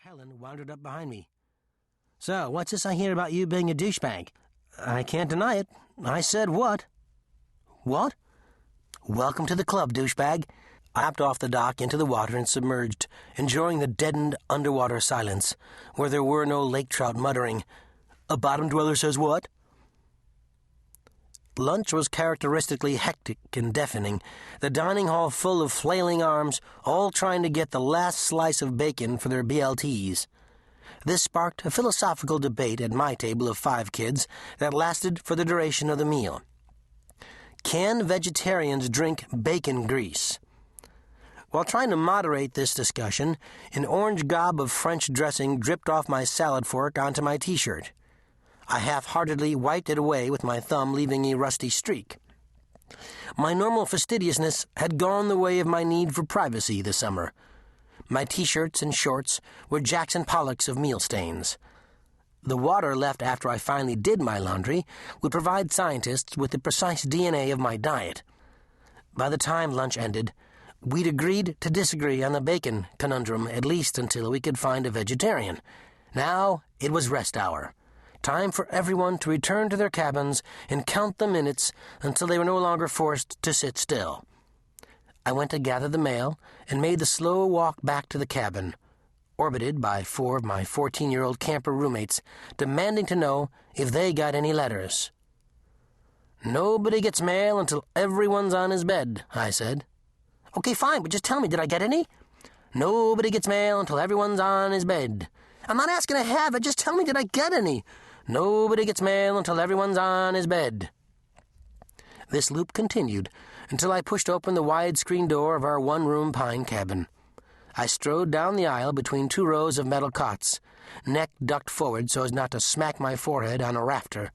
Helen wandered up behind me. "So, what's this I hear about you being a douchebag?" "I can't deny it. I said what?" "What?" "Welcome to the club, douchebag." I hopped off the dock into the water and submerged, enjoying the deadened underwater silence, where there were no lake trout muttering, "A bottom dweller says what?" Lunch was characteristically hectic and deafening, the dining hall full of flailing arms, all trying to get the last slice of bacon for their BLTs. This sparked a philosophical debate at my table of 5 kids that lasted for the duration of the meal. Can vegetarians drink bacon grease? While trying to moderate this discussion, an orange gob of French dressing dripped off my salad fork onto my T-shirt. I half-heartedly wiped it away with my thumb, leaving a rusty streak. My normal fastidiousness had gone the way of my need for privacy this summer. My T-shirts and shorts were Jackson Pollocks of meal stains. The water left after I finally did my laundry would provide scientists with the precise DNA of my diet. By the time lunch ended, we'd agreed to disagree on the bacon conundrum, at least until we could find a vegetarian. Now it was rest hour. Time for everyone to return to their cabins and count the minutes until they were no longer forced to sit still. I went to gather the mail and made the slow walk back to the cabin, orbited by 4 of my 14-year-old camper roommates, demanding to know if they got any letters. "Nobody gets mail until everyone's on his bed," I said. "Okay, fine, but just tell me, did I get any?" "Nobody gets mail until everyone's on his bed." "I'm not asking to have it, just tell me, did I get any?" "Nobody gets mail until everyone's on his bed." This loop continued until I pushed open the wide-screen door of our one-room pine cabin. I strode down the aisle between 2 rows of metal cots, neck ducked forward so as not to smack my forehead on a rafter.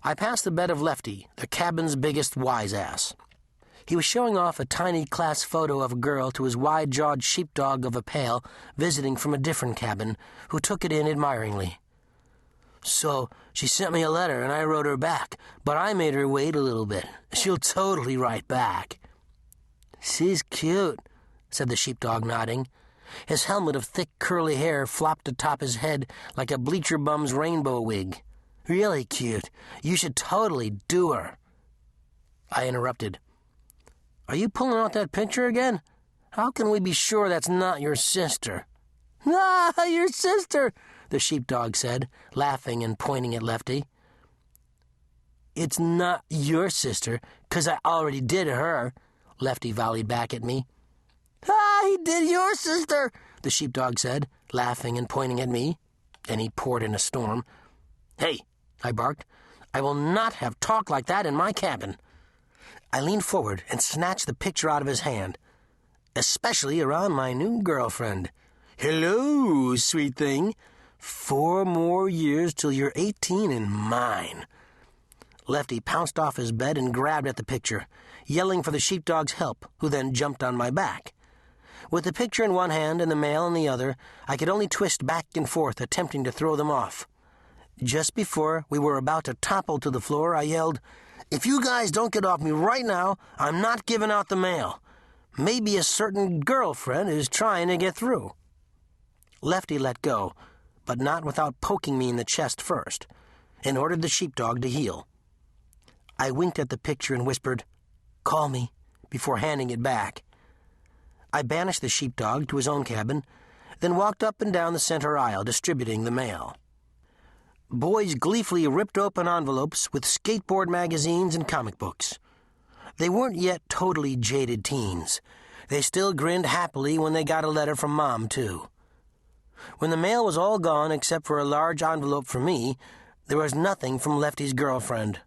I passed the bed of Lefty, the cabin's biggest wise-ass. He was showing off a tiny class photo of a girl to his wide-jawed sheepdog of a pal visiting from a different cabin, who took it in admiringly. "So, she sent me a letter and I wrote her back, but I made her wait a little bit. She'll totally write back." "She's cute," said the sheepdog, nodding. His helmet of thick curly hair flopped atop his head like a bleacher bum's rainbow wig. "Really cute. You should totally do her." I interrupted. "Are you pulling out that picture again? How can we be sure that's not your sister?" "Ah, your sister," the sheepdog said, laughing and pointing at Lefty. "It's not your sister, 'cause I already did her," Lefty volleyed back at me. "Ah, he did your sister," the sheepdog said, laughing and pointing at me. And he poured in a storm. "Hey," I barked, "I will not have talk like that in my cabin." I leaned forward and snatched the picture out of his hand. "Especially around my new girlfriend. Hello, sweet thing. 4 more years till you're 18 and mine." Lefty pounced off his bed and grabbed at the picture, yelling for the sheepdog's help, who then jumped on my back. With the picture in one hand and the mail in the other, I could only twist back and forth, attempting to throw them off. Just before we were about to topple to the floor, I yelled, "If you guys don't get off me right now, I'm not giving out the mail. Maybe a certain girlfriend is trying to get through." Lefty let go, but not without poking me in the chest first, and ordered the sheepdog to heel. I winked at the picture and whispered, "Call me," before handing it back. I banished the sheepdog to his own cabin, then walked up and down the center aisle, distributing the mail. Boys gleefully ripped open envelopes with skateboard magazines and comic books. They weren't yet totally jaded teens. They still grinned happily when they got a letter from Mom, too. When the mail was all gone except for a large envelope for me, there was nothing from Lefty's girlfriend.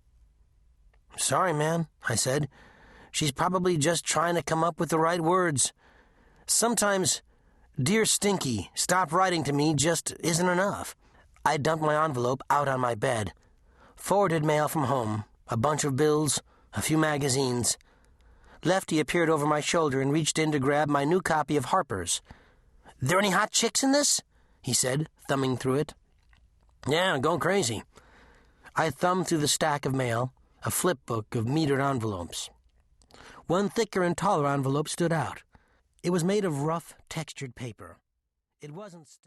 "Sorry, man," I said. "She's probably just trying to come up with the right words. Sometimes, 'Dear Stinky, stop writing to me' just isn't enough." I dumped my envelope out on my bed. Forwarded mail from home, a bunch of bills, a few magazines. Lefty appeared over my shoulder and reached in to grab my new copy of Harper's. "There any hot chicks in this?" he said, thumbing through it. "Yeah, going crazy." I thumbed through the stack of mail, a flip book of metered envelopes. One thicker and taller envelope stood out. It was made of rough, textured paper. It wasn't